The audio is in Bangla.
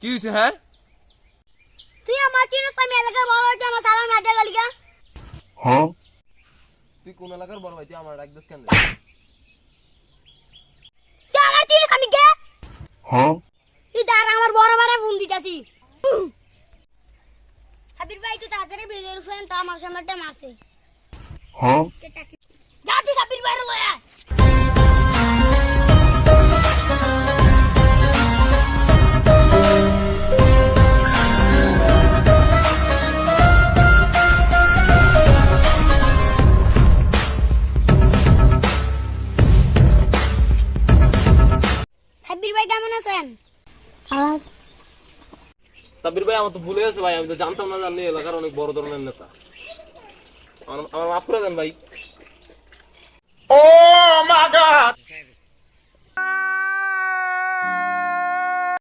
কি হইছে হ্যাঁ তুই আমার চিনিস আমি এলাকার বড় হইতে আমার সালাম না দিয়ে গেলি গা তুই কোন এলাকার বড় ভাই তুই আমার ডাক দিস কেন তুই আমার চিনিস আমি কে তুই দাঁড়া আমার বড় বড় ফোন দিতাছি সাবির ভাই তুই তাড়াতাড়ি বেরিয়ে ফোন তো আমার সামনে মারছে যা তুই সাবির ভাইরে লয়া সাবির ভাই কেমন আছেন সাব্বির ভাই আমার তো ভুলে গেছে ভাই আমি তো জানতাম না জানি এলাকার অনেক বড় ধরনের নেতা আমার মাফ করে দেন ভাই